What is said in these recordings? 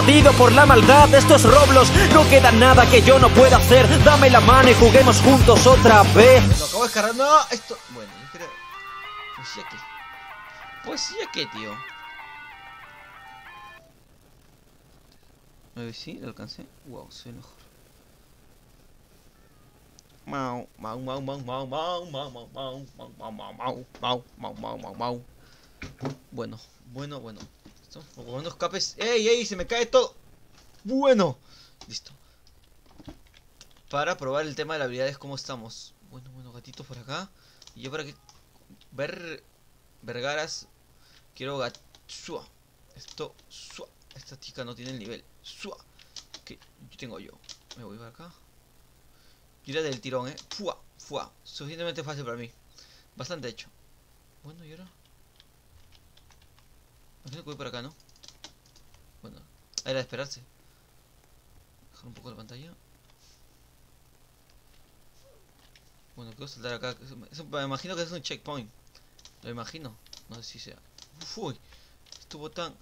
invadido por la maldad. Esto es Roblox, no queda nada que yo no pueda hacer. Dame la mano y juguemos juntos otra vez. Lo acabo de descargar. No, esto... Bueno, yo creo... Poesía qué. Poesía qué, tío. Sí, lo alcancé. Wow, soy mejor. Mau, mau, mau, mau, mau, mau, mau, mau, mau, mau, mau, mau, mau, mau, mau, mau, mau. Bueno, bueno, bueno. Listo. Buenos capes. ¡Ey, ey! Se me cae todo. Bueno. Listo. Para probar el tema de las habilidades, ¿cómo estamos? Bueno, bueno, gatitos por acá. Y yo para que... Vergaras. Quiero Sua. Esto... Sua. Esta chica no tiene el nivel. Sua. Que yo tengo yo. Me voy para acá. Yo iré del tirón, Fua. Fua. Suficientemente fácil para mí. Bastante hecho. Bueno, y ahora... Imagino que voy por acá, ¿no? Bueno, era de esperarse. Dejar un poco la pantalla. Bueno, quiero saltar acá. Me imagino que es un checkpoint. Lo imagino. No sé si sea. Uy, estuvo tan...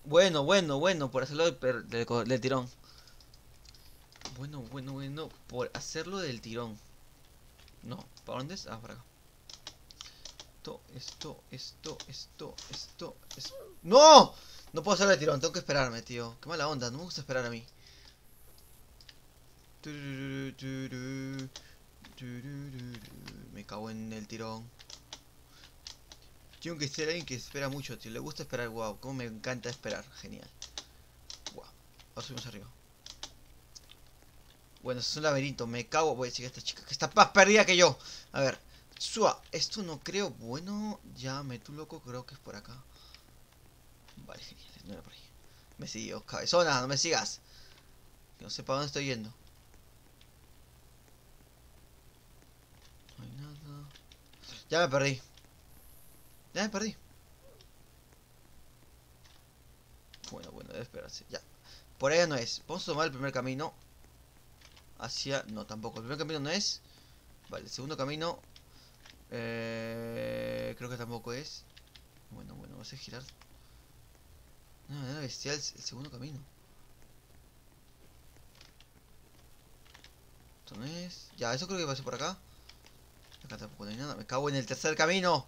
Bueno, bueno, bueno. Por hacerlo del tirón. Bueno, bueno, bueno. Por hacerlo del tirón. No, ¿para dónde es? Ah, para acá. Esto. ¡No! No puedo hacerlo del tirón, tengo que esperarme, tío. Qué mala onda, no me gusta esperar a mí. Me cago en el tirón. Tengo que ser alguien que espera mucho, tío. Le gusta esperar, wow. Cómo me encanta esperar, genial. Wow. Ahora subimos arriba. Bueno, es un laberinto, me cago. Voy a decir a esta chica que está más perdida que yo. A ver. Sua, esto no creo. Bueno, ya me tú loco, creo que es por acá. Vale, genial, no era por ahí. Me siguió, cabezona, no me sigas. No sé para dónde estoy yendo. No hay nada. Ya me perdí. Ya me perdí. Bueno, bueno, debe esperarse. Ya. Por allá no es. Vamos a tomar el primer camino. Hacia... No, tampoco. El primer camino no es. Vale, el segundo camino. Creo que tampoco es. Bueno, bueno, vamos a girar. No, no, bestial el segundo camino. Esto no es. Ya, eso creo que pasé por acá. Acá tampoco no hay nada. Me cago en el tercer camino.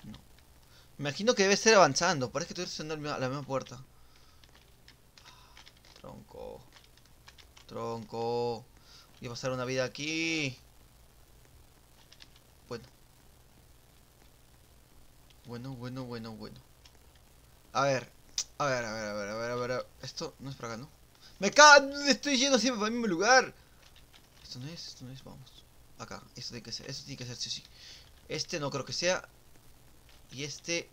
No. Me imagino que debe ser avanzando. Parece que estoy haciendo la misma puerta. Tronco. Tronco. Voy a pasar una vida aquí. Bueno. Bueno, bueno, bueno, bueno. A ver. A ver, a ver, a ver, a ver, a ver. Esto no es por acá, ¿no? ¡Me cago! Estoy yendo siempre para el mismo lugar. Esto no es, vamos. Acá, esto tiene que ser, sí o sí. Este no creo que sea. Y este...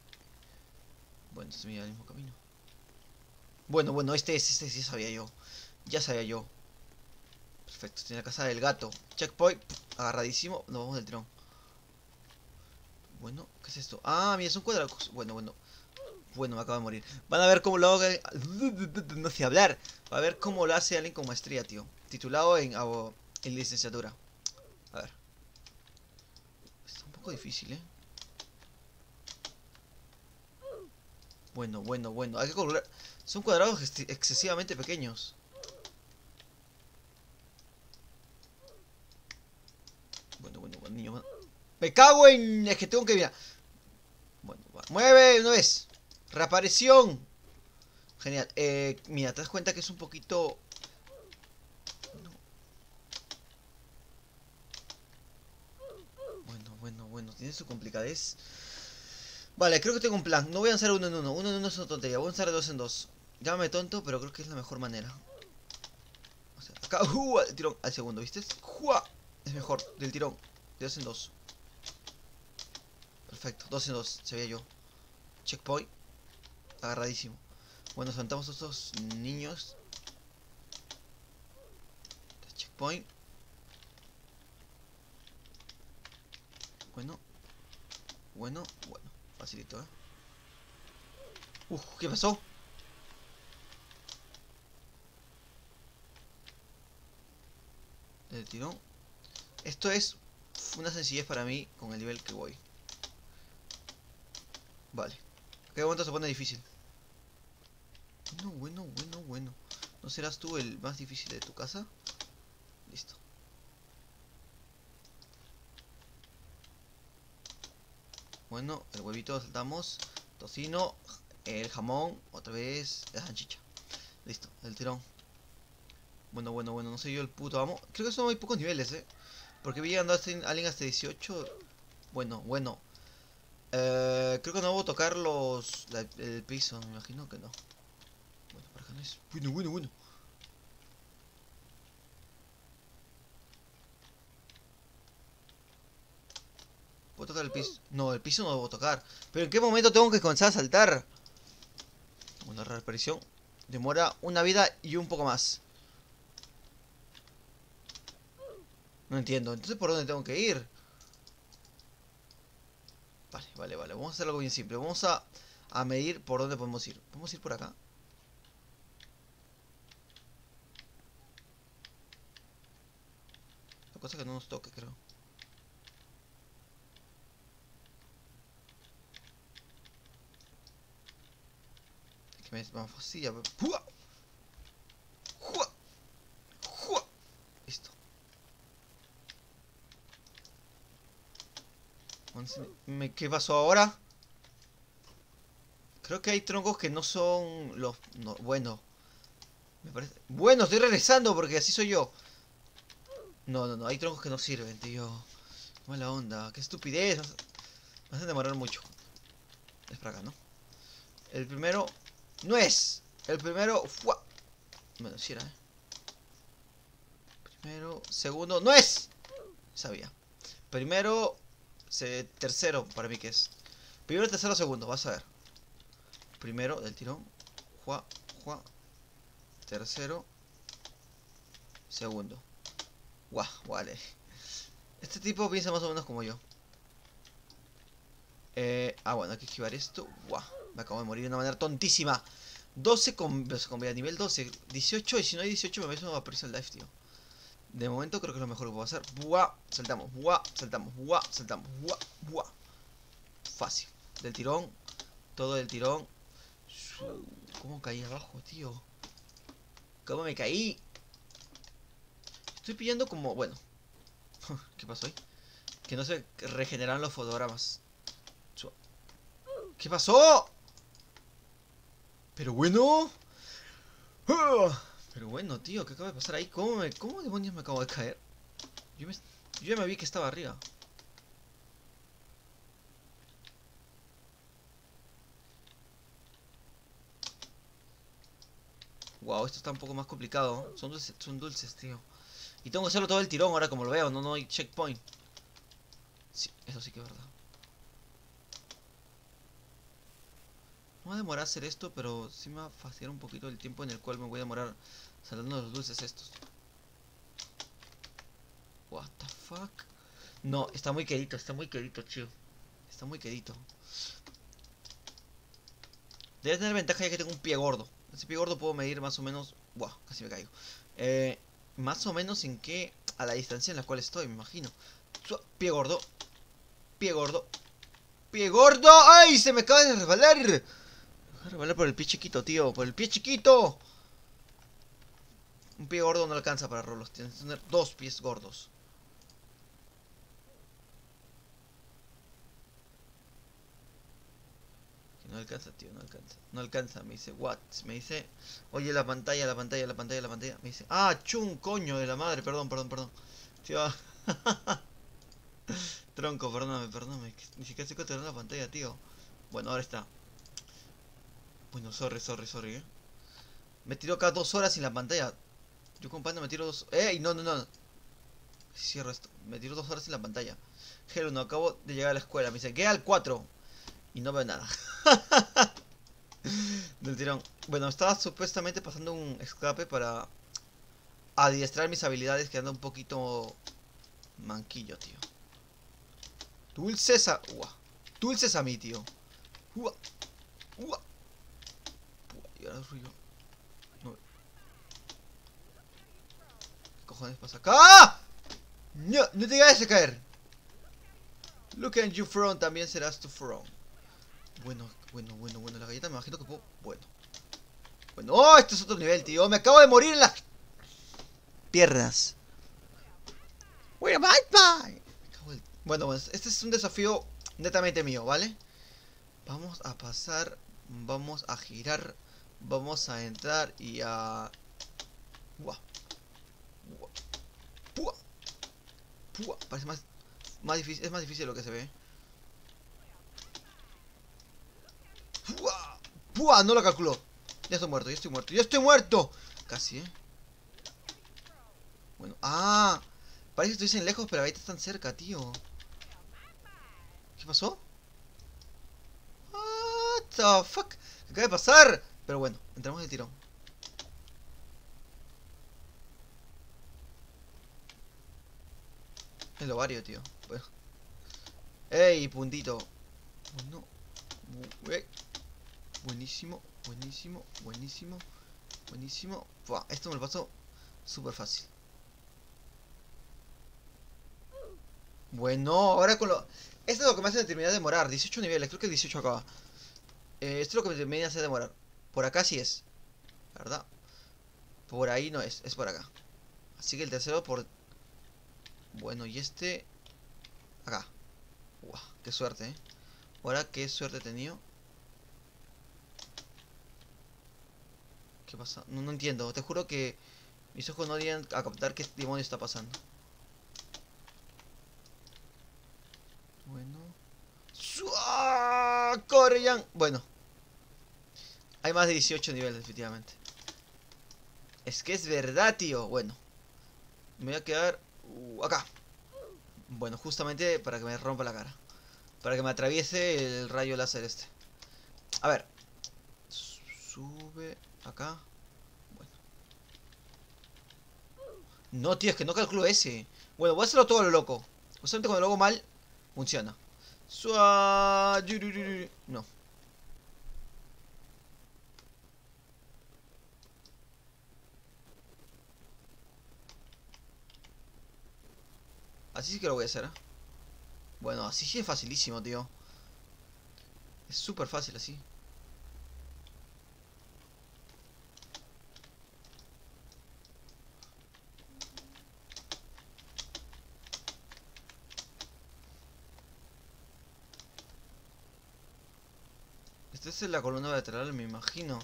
Bueno, este mira el mismo camino. Bueno, bueno, este sí sabía yo. Ya sabía yo. Perfecto, tiene la casa del gato. Checkpoint, agarradísimo. Nos vamos del tirón. Bueno, ¿qué es esto? Ah, mira, son cuadrados. Bueno, bueno. Bueno, me acabo de morir. Van a ver cómo lo hago. No sé hablar. Va a ver cómo lo hace alguien con maestría, tío. Titulado en licenciatura. A ver. Está un poco difícil, Bueno, bueno, bueno. Hay que calcular. Son cuadrados excesivamente pequeños. Bueno, bueno, bueno, niño. Me cago en... Es que tengo que... Mira. Bueno, va. Mueve una vez. Reaparición. Genial. Mira, te das cuenta que es un poquito... No. Bueno, bueno, bueno. Tiene su complicadez. Vale, creo que tengo un plan. No voy a lanzar uno en uno. Uno en uno es una tontería. Voy a lanzar de dos en dos. Llámame tonto, pero creo que es la mejor manera. O sea, acá, al tirón. Al segundo, ¿viste? Es mejor, del tirón. De dos en dos. Perfecto, dos en dos, se veía yo. Checkpoint. Agarradísimo. Bueno, saltamos a estos niños. Checkpoint. Bueno. Bueno, bueno. Facilito, ¿qué pasó? Del tirón. Esto es una sencillez para mí con el nivel que voy. Vale. ¿Qué momento se pone difícil? Bueno, bueno, bueno, bueno. ¿No serás tú el más difícil de tu casa? Listo. Bueno, el huevito lo saltamos. Tocino, el jamón, otra vez la salchicha. Listo, el tirón. Bueno, bueno, bueno, no sé yo el puto amo. Creo que son muy pocos niveles, porque vi llegando a alguien hasta 18. Bueno, bueno. Creo que no voy a tocar el piso, me imagino que no. Bueno, para acá no es. Bueno, bueno, bueno. ¿Puedo tocar el piso? No, el piso no lo voy a tocar. ¿Pero en qué momento tengo que comenzar a saltar? Una reaparición. Demora una vida y un poco más. No entiendo. Entonces, ¿por dónde tengo que ir? Vale, vale, vale. Vamos a hacer algo bien simple. Vamos a medir por dónde podemos ir. ¿Podemos ir por acá? La cosa es que no nos toque, creo. Es que me es más fácil. ¡Jua! ¡Jua! ¡Jua! Listo. ¿Qué pasó ahora? Creo que hay troncos que no son los... No, bueno. Me parece... Bueno, estoy regresando porque así soy yo. No, no, no. Hay troncos que no sirven, tío. Qué mala onda. Qué estupidez. Vas a demorar mucho. Es para acá, ¿no? El primero... ¡No es! El primero... ¡Fua! Bueno, sí era, Primero... Segundo... ¡No es! Sabía. Primero... Tercero, para mí que es. Primero, tercero, segundo. Vas a ver. Primero, del tirón. Jua, jua. Tercero. Segundo. Guau, vale. Este tipo piensa más o menos como yo. Bueno, hay que esquivar esto. Guau, me acabo de morir de una manera tontísima. 12 con vida nivel 12. 18, y si no hay 18 me va a perder el life, tío. De momento creo que es lo mejor que puedo hacer. Buah, saltamos, buah, saltamos, buah, saltamos, buah, buah. Fácil. Del tirón. Todo del tirón. ¿Cómo caí abajo, tío? ¿Cómo me caí? Estoy pillando como... Bueno. ¿Qué pasó ahí? Que no se regeneran los fotogramas. ¿Qué pasó? Pero bueno. Pero bueno, tío, ¿qué acaba de pasar ahí? ¿Cómo demonios me acabo de caer? Yo ya me vi que estaba arriba. Wow, esto está un poco más complicado. Son dulces, tío. Y tengo que hacerlo todo el tirón ahora como lo veo. No hay checkpoint. Sí, eso sí que es verdad. No va a demorar hacer esto, pero sí me va a fastidiar un poquito el tiempo en el cual me voy a demorar saltando los dulces estos. What the fuck. No, está muy quedito, chido. Está muy quedito. Debe tener ventaja ya que tengo un pie gordo. Ese pie gordo puedo medir más o menos... Buah, casi me caigo. Más o menos en qué... A la distancia en la cual estoy, me imagino. Pie gordo. Pie gordo. Pie gordo. ¡Ay! Se me acaba de resbalar. Me acaba de resbalar por el pie chiquito, tío. Por el pie chiquito. Un pie gordo no alcanza para rolos. Tienes que tener 2 pies gordos. No alcanza, tío, no alcanza. No alcanza, me dice, what? Me dice, oye, la pantalla, la pantalla, la pantalla, la pantalla. Me dice, chun, coño de la madre, perdón. Tío, tronco, perdóname. Ni siquiera sé que te la pantalla, tío. Bueno, ahora está. Bueno, sorry, Me tiro acá 2 horas sin la pantalla. Yo compadre me tiro 2... No. Cierro esto. Me tiro 2 horas sin la pantalla. Hero, no acabo de llegar a la escuela. Me dice, queda al 4. Y no veo nada. Del tirón. Bueno, estaba supuestamente pasando un escape para adiestrar mis habilidades, que anda un poquito manquillo, tío. Dulces a... Dulces a mí, tío. Y ahora ruido. No. ¿Qué cojones pasa acá? No te vayas a caer. Look at you from, también serás tu from. Bueno, la galleta me imagino que puedo... Bueno, No, este es otro nivel, tío. Me acabo de morir en las piernas. Bueno, bueno, este es un desafío netamente mío, ¿vale? Vamos a pasar, vamos a girar, vamos a entrar y a... Buah. Buah. Buah. Buah. Parece más difícil, es más difícil de lo que se ve. Buah. Buah, no lo calculó. Ya estoy muerto, ya estoy muerto, ya estoy muerto. Casi, Bueno, parece que estuviesen lejos, pero ahorita están cerca, tío. ¿Qué pasó? What the fuck? ¿Qué acaba de pasar? Pero bueno, entramos de tirón. El ovario, tío. Bueno. ¡Ey, puntito! Bueno. Buenísimo, buenísimo, buenísimo. Buenísimo. Buah, esto me lo paso súper fácil. Bueno, ahora con lo... Esto es lo que me hace terminar de demorar. 18 niveles, creo que 18 acaba. Esto es lo que me termina de hacer demorar. Por acá sí es, ¿verdad? Por ahí no es, es por acá. Así que el tercero por... Bueno, y este... Acá. Uah, qué suerte, Ahora qué suerte he tenido. ¿Qué pasa? No entiendo. Te juro que mis ojos no llegan a captar qué demonio está pasando. Bueno. ¡Corre, Jan! Bueno. Hay más de 18 niveles, definitivamente. Es que es verdad, tío. Bueno. Me voy a quedar... acá. Bueno, justamente para que me rompa la cara. Para que me atraviese el rayo láser este. A ver. Sube acá. Bueno. No, tío, es que no calculo ese. Bueno, voy a hacerlo todo a lo loco. Justamente cuando lo hago mal, funciona. No. Así sí que lo voy a hacer, Bueno, así sí es facilísimo, tío. Es súper fácil así. Esta es la columna lateral, me imagino.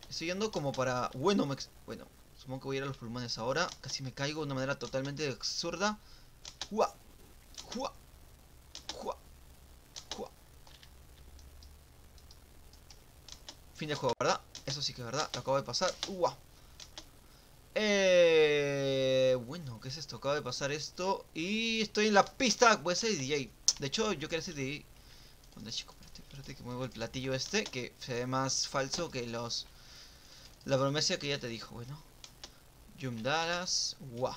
Estoy yendo como para... Bueno, bueno, supongo que voy a ir a los pulmones ahora. Casi me caigo de una manera totalmente absurda. ¡Jua! ¡Jua! ¡Jua! ¡Jua! Fin del juego, ¿verdad? Eso sí que es verdad, lo acabo de pasar. ¡Uah! Bueno, ¿qué es esto? Acabo de pasar esto. Y estoy en la pista. Voy a ser DJ. De hecho, yo quería ser DJ. Bueno, chico, espérate que muevo el platillo este. Que se ve más falso que los... La promesa que ya te dijo, bueno. Jump Dallas. ¡Wow!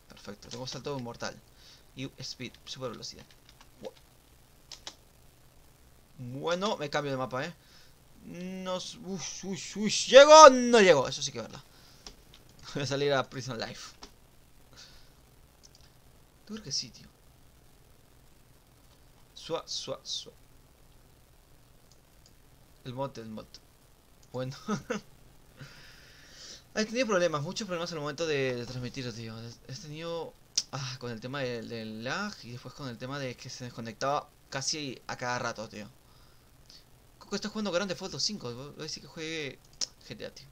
Perfecto, tengo salto mortal. Y speed, super velocidad. ¡Wow! Bueno, me cambio de mapa, ¿Llego? No llego, eso sí que es verdad. Voy a salir a Prison Life. Creo que sí, tío. Sua. El mod. Bueno. He tenido problemas, muchos problemas al momento de transmitir, tío. He tenido... con el tema del lag y después con el tema de que se desconectaba casi a cada rato, tío. Coco está jugando Grand Theft Auto 5. Voy a decir que juegue GTA, tío.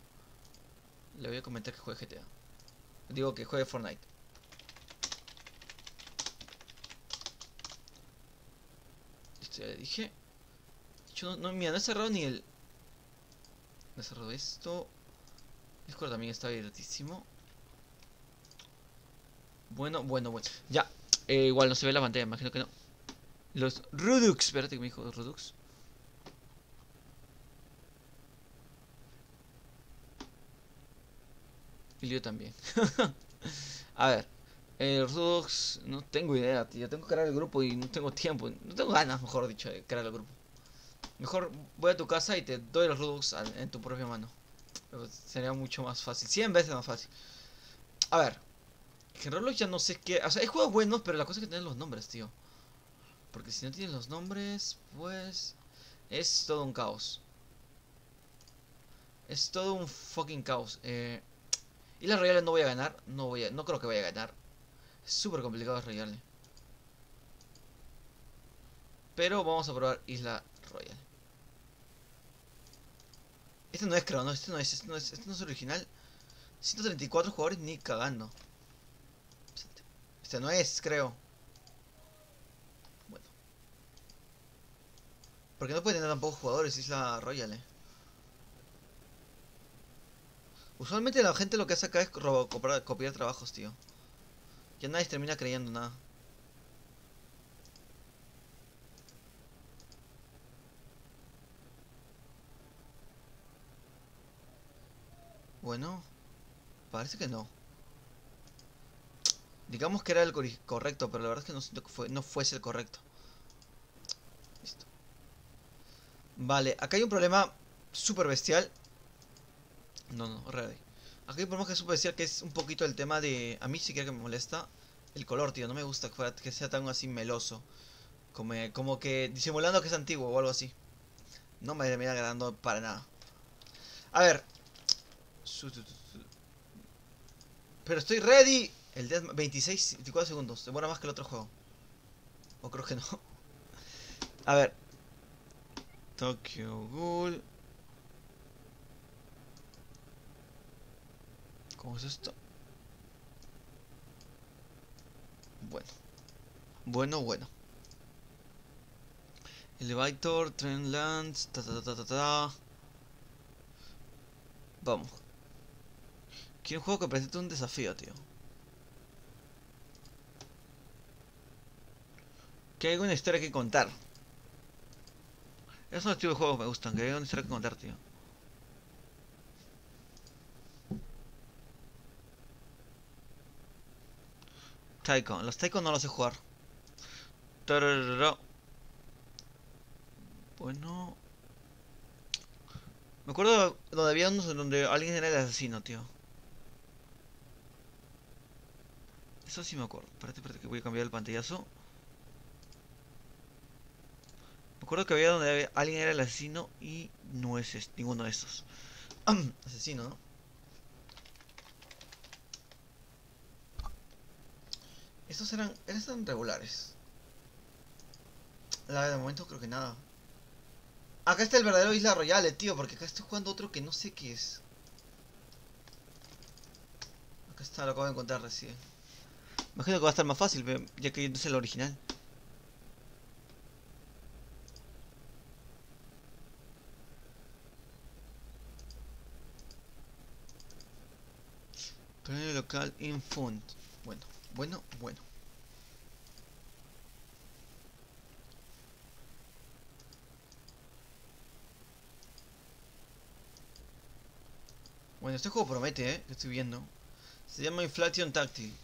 Le voy a comentar que juegue GTA. Digo que juegue Fortnite. Esto ya le dije. Yo mira, no he cerrado ni el... No he cerrado esto. Discord también está abiertísimo. Bueno. Ya. Igual no se ve la pantalla, imagino que no. Los Redux. Espérate que me dijo Redux. Y yo también. A ver. El Redux. No tengo idea, tío. Tengo que crear el grupo y no tengo tiempo. No tengo ganas, mejor dicho, de crear el grupo. Mejor voy a tu casa y te doy los Redux en tu propia mano. Pero sería mucho más fácil. 100 veces más fácil. A ver. En Roblox ya no sé qué... O sea, hay juegos buenos, pero la cosa es que tienen los nombres, tío. Porque si no tienes los nombres, pues... Es todo un caos. Es todo un fucking caos. Islas Royales no voy a ganar. No creo que vaya a ganar. Es súper complicado Royale. Pero vamos a probar Isla Royale. Este no es, creo, no, este no es original. 134 jugadores ni cagando. Este no es, creo. Bueno. Porque no puede tener tan pocos jugadores Isla Royale. Usualmente la gente lo que hace acá es copiar trabajos, tío. Ya nadie termina creyendo nada. Bueno, parece que no. Digamos que era el correcto, pero la verdad es que no siento que no fuese el correcto. Listo. Vale, acá hay un problema súper bestial. No, ready. Acá hay un problema que es súper bestial, que es un poquito el tema de... A mí sí que me molesta el color, tío. No me gusta que sea tan así meloso. Como que disimulando que es antiguo o algo así. No me termina agradando para nada. A ver. Pero estoy ready. El 26, 24 segundos. Demora más que el otro juego. O creo que no. A ver. Tokyo Ghoul. ¿Cómo es esto? Bueno. Elevator, Trendlands, Vamos. Quiero un juego que presente un desafío, tío. Que hay una historia que contar. Esos son los tipos de juegos que me gustan, que hay una historia que contar, tío. Taiko. Los Taiko no los sé jugar. Tararara. Bueno. Me acuerdo donde había unos en donde alguien era el asesino, tío. Eso sí me acuerdo. Espérate que voy a cambiar el pantallazo. Me acuerdo que había donde alguien era el asesino y no es ninguno de estos. Asesino, ¿no? Estos eran regulares. La de momento creo que nada. Acá está el verdadero Isla Royale, tío, porque acá estoy jugando otro que no sé qué es. Acá está, lo acabo de encontrar recién. Imagino que va a estar más fácil, ya que no es el original. Premio local Infund. Bueno. Bueno, este juego promete, que estoy viendo. Se llama Inflation Tactic.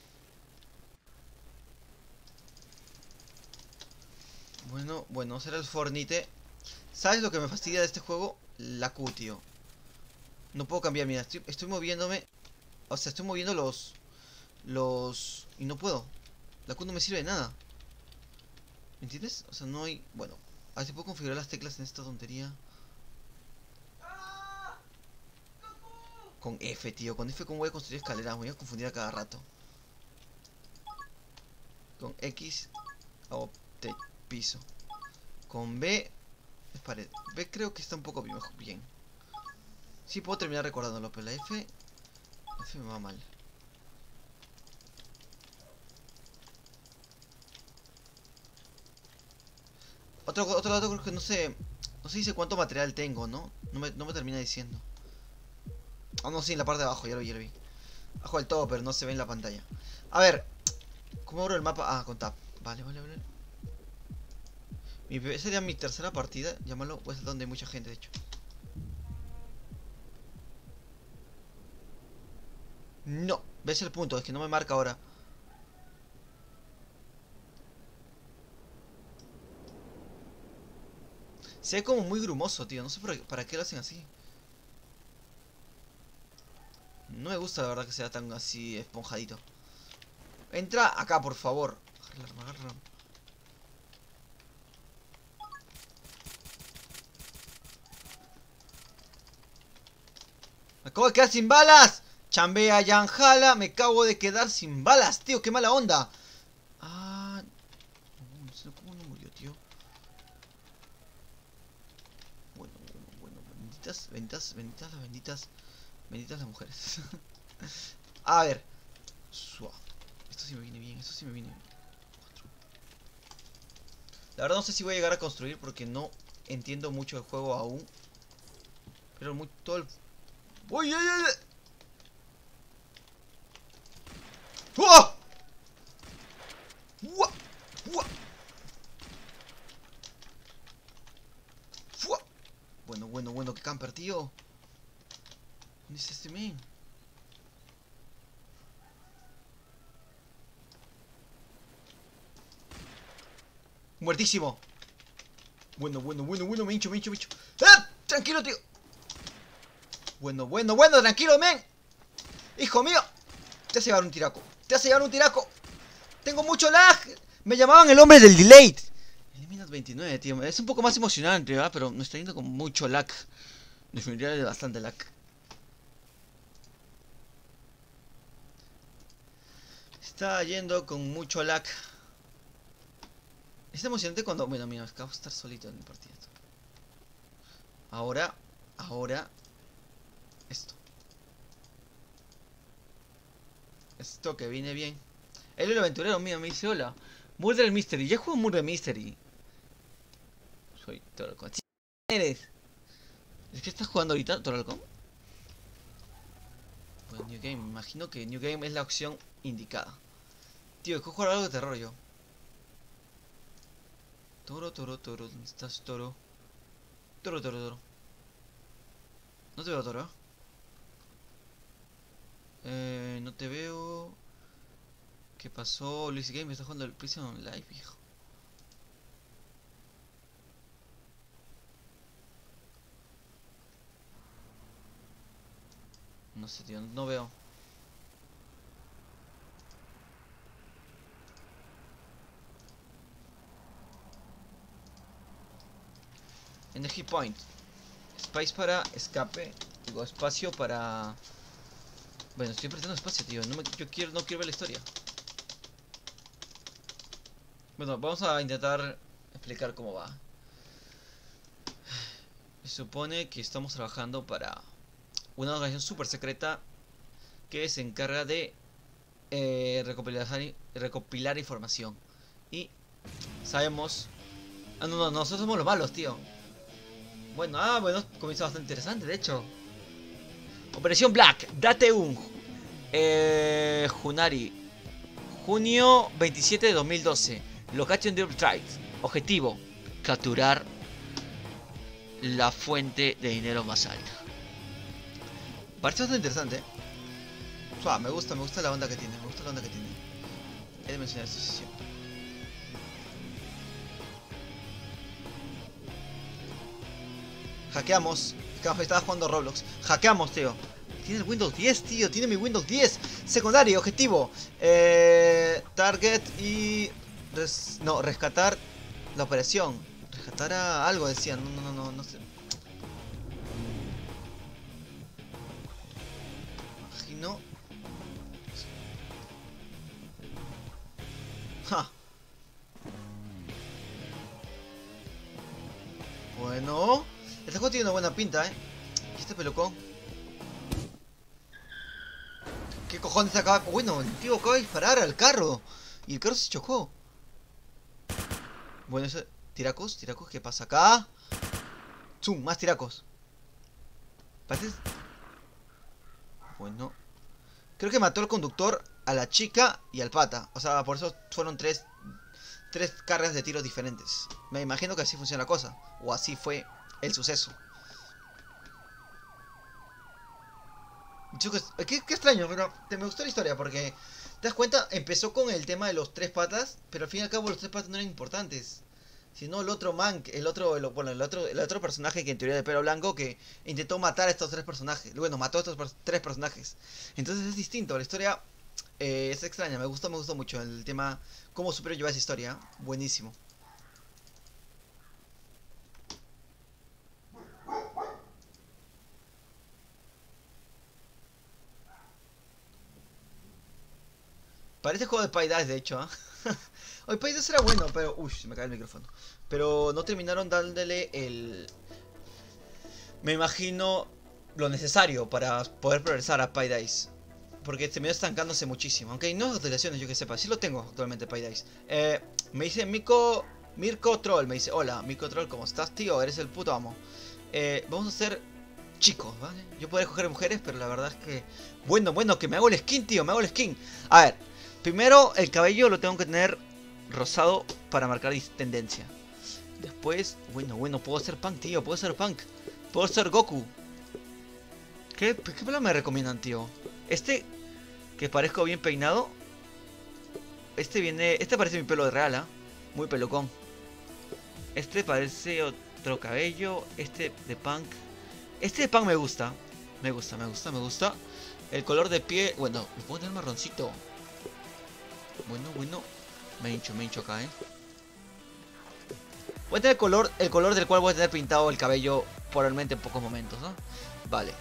Bueno, será el Fornite. ¿Sabes lo que me fastidia de este juego? La Q, tío. No puedo cambiar, mira, estoy moviéndome. O sea, estoy moviendo y no puedo. La Q no me sirve de nada. ¿Me entiendes? O sea, no hay... Bueno, a ver si puedo configurar las teclas en esta tontería. Con F, tío. Con F, ¿cómo voy a construir escaleras? Me voy a confundir a cada rato. Con X hago piso. Con B es pared. B creo que está un poco bien. Sí puedo terminar recordándolo, pero la F me va mal. Otro dato creo que no sé dice cuánto material tengo, ¿no? No me termina diciendo. Ah, no, sí, en la parte de abajo, ya lo vi. Abajo del todo, pero no se ve en la pantalla. A ver, ¿cómo abro el mapa? Ah, con tab. Vale. Sería mi tercera partida, llámalo, pues donde hay mucha gente, de hecho. No, ves el punto, es que no me marca ahora. Se ve como muy grumoso, tío, no sé para qué lo hacen así. No me gusta la verdad que sea tan así esponjadito. Entra acá, por favor. Agarra. Me acabo de quedar sin balas. Chambea, Yanjala. Me acabo de quedar sin balas, tío. Qué mala onda. Ah, no sé cómo no murió, tío. Bueno. Benditas las mujeres. A ver. Suave. Esto sí me viene bien, esto sí me viene bien. La verdad no sé si voy a llegar a construir porque no entiendo mucho el juego aún. Pero muy todo el... ¡Uy, uy, uy! ¡Uah! ¡Uah! ¡Uah! ¡Fua! Bueno, qué camper, tío. ¿Dónde está este men? Muertísimo. Bueno, me hincho. ¡Ah! Tranquilo, tío. Bueno, tranquilo, men. Hijo mío. Te hace llevar un tiraco. Tengo mucho lag. Me llamaban el hombre del delay. El menos 29, tío. Es un poco más emocionante, ¿verdad? Pero me está yendo con mucho lag. Definitivamente bastante lag. Está yendo con mucho lag. Es emocionante cuando... Bueno, mira, acabo de estar solito en el partido. Ahora... Esto que viene bien. El aventurero mío me dice hola. Murder Mystery. Ya juego Murder Mystery. Soy Toralcon. ¿Sí eres? ¿Es que estás jugando ahorita, Toralcon? Pues New Game. Me imagino que New Game es la opción indicada. Tío, es que jugar algo de terror yo. Toro. ¿Dónde estás, Toro? Toro. No te veo, Toro. No te veo. ¿Qué pasó? Luis Game está jugando el Prison Live, hijo. No sé, tío, no veo. Energy Point. Space para escape. Digo, espacio para... Bueno, estoy apretando espacio, tío. No quiero ver la historia. Bueno, vamos a intentar explicar cómo va. Se supone que estamos trabajando para una organización súper secreta que se encarga de recopilar información. Y sabemos... Ah, no, nosotros somos los malos, tío. Bueno, comienza bastante interesante, de hecho. Operación Black, date un Junari, junio 27 de 2012. Location de Uptrade. Objetivo: capturar la fuente de dinero más alta. Parece bastante interesante. Me gusta la onda que tiene. He de mencionar esta sesión. Hackeamos. Estaba jugando Roblox. Hackeamos, tío. Tiene el Windows 10, tío. Tiene mi Windows 10. Secundario, objetivo. Target y... rescatar la operación. Rescatar a algo, decían. No sé. Imagino. Ja. Bueno. Este juego tiene una buena pinta, ¿Y este pelucón? ¿Qué cojones acaba? Bueno, el tío acaba de disparar al carro. Y el carro se chocó. Bueno, eso... Tiracos, ¿qué pasa acá? Zoom, más tiracos. ¿Pareces? Bueno. Creo que mató al conductor, a la chica y al pata. O sea, por eso fueron tres cargas de tiros diferentes. Me imagino que así funciona la cosa. O así fue el suceso. Qué extraño, pero me gustó la historia porque... ¿Te das cuenta? Empezó con el tema de los tres patas, pero al fin y al cabo los tres patas no eran importantes. Sino el otro man, el otro personaje que en teoría de pelo blanco que intentó matar a estos tres personajes. Bueno, mató a estos tres personajes. Entonces es distinto, la historia es extraña, me gustó mucho el tema, cómo supieron llevar esa historia. Buenísimo. Parece juego de Paradise, de hecho, ¿ah? Hoy Paradise era bueno, pero... Uy, se me cae el micrófono. Pero no terminaron dándole el... Me imagino lo necesario para poder progresar a Paradise. Porque terminó estancándose muchísimo. Aunque hay nuevas actualizaciones, yo que sepa. Sí lo tengo actualmente Paradise. Me dice Mirko Troll. Me dice, hola, Mirko Troll, ¿cómo estás, tío? Eres el puto amo. Vamos a ser chicos, ¿vale? Yo podría coger mujeres, pero la verdad es que... Bueno, que me hago el skin, tío. Me hago el skin. A ver, primero el cabello lo tengo que tener rosado para marcar tendencia. Después, bueno, puedo ser Punk, tío. Puedo ser Punk. Puedo ser Goku. ¿Qué pelo me recomiendan, tío? Este, que parezco bien peinado. Este parece mi pelo de real, ¿ah? Muy pelucón. Este parece otro cabello. Este de Punk. Este de Punk me gusta. Me gusta. El color de piel, bueno, me puedo tener marroncito. Bueno. Me hincho acá, Voy a tener el color del cual voy a tener pintado el cabello probablemente en pocos momentos, ¿no? Vale.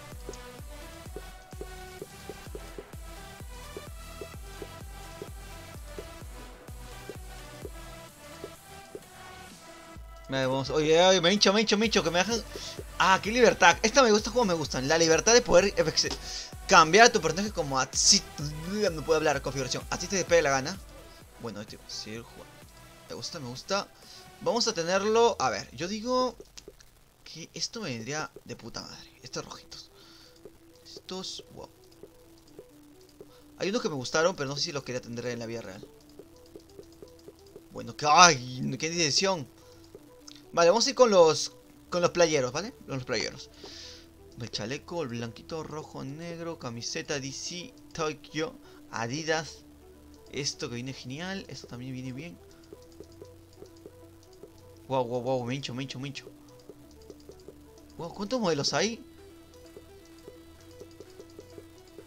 Oye, me hincho, que me dejan... Ah, qué libertad. Esta me gusta, como me gustan. La libertad de poder cambiar a tu personaje como así... No puedo hablar, configuración. Así te despegue la gana. Bueno, sí, me gusta. Vamos a tenerlo... A ver, yo digo... Que esto me vendría de puta madre. Estos rojitos. Estos... Wow. Hay unos que me gustaron, pero no sé si los quería tener en la vida real. Bueno, ¡ay! ¡Qué dirección! Vale, vamos a ir con los playeros, ¿vale? Los playeros. El chaleco, el blanquito, rojo, negro, camiseta DC, Tokyo, Adidas. Esto que viene genial, esto también viene bien. Wow, me hincho. Wow, ¿cuántos modelos hay?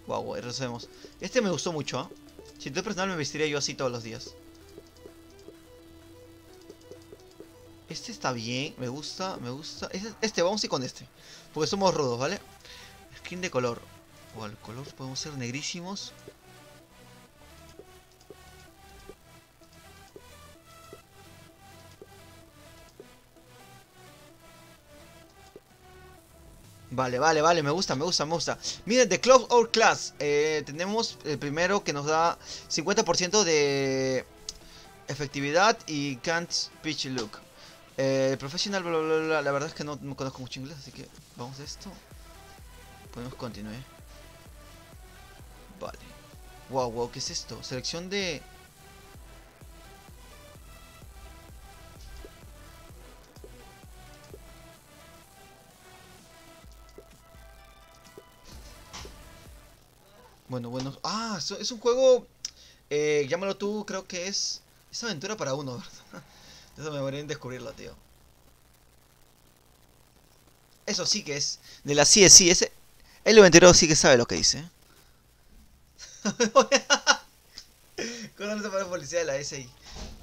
Wow, resolvemos. Este me gustó mucho, ¿ah? Si tuviera personal me vestiría yo así todos los días. Este está bien, me gusta. Vamos a ir con este. Porque somos rudos, ¿vale? Skin de color. O al color podemos ser negrísimos. Vale, me gusta. Miren, The Close Our Class. Tenemos el primero que nos da 50% de efectividad y Can't Speech Look. Professional, bla. La verdad es que no conozco mucho inglés, así que vamos a esto. Podemos continuar. Vale. Wow, ¿qué es esto? Selección de... Bueno. Ah, es un juego... llámalo tú, creo que es aventura para uno, ¿verdad? Eso me voy a descubrirlo, tío. Eso sí que es... De la sí, ese... El aventurero sí que sabe lo que dice. Conoce para la policía de la SI.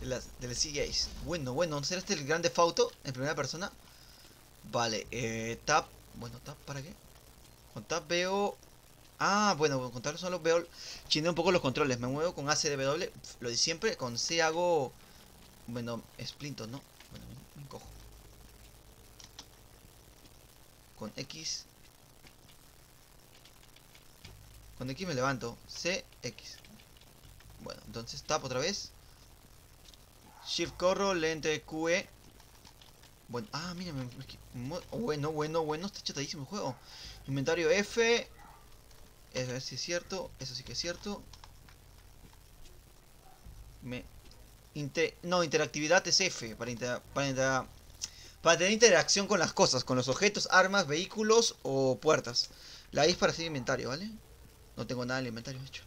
De la CGAs. Bueno, ¿será este el grande Fauto? En primera persona. Vale, Tab. Bueno, Tab, ¿para qué? Con Tab veo... Ah, bueno, con Tab solo veo... Chineo un poco los controles. Me muevo con ACDW. Lo de siempre. Con C hago... Bueno, Splinto, ¿no? Bueno, me encojo. Con X. Con X me levanto. C, X. Bueno, entonces Tab otra vez. Shift corro, lente QE. Bueno, mira, bueno, está chetadísimo el juego. Inventario F. Eso sí es cierto, eso sí que es cierto. Interactividad es F. Para tener interacción con las cosas, con los objetos, armas, vehículos o puertas. La I es para hacer inventario, ¿vale? No tengo nada en el inventario hecho.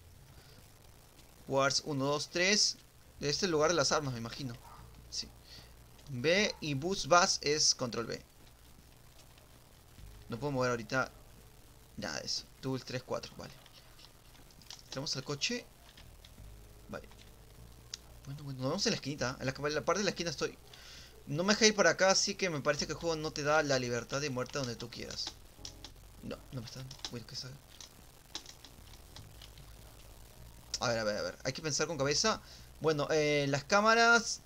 Wars 1, 2, 3. De este lugar de las armas, me imagino. Sí. B y Boost Bass es control B. No puedo mover ahorita nada de eso. Tool 3, 4, vale. Entramos al coche. Vale. Bueno, nos vamos en la esquinita. En la parte de la esquina estoy. No me deja ir por acá, así que me parece que el juego no te da la libertad de muerte donde tú quieras. No me está dando. Bueno, que sabe. A ver, a ver, a ver. Hay que pensar con cabeza. Bueno, las cámaras.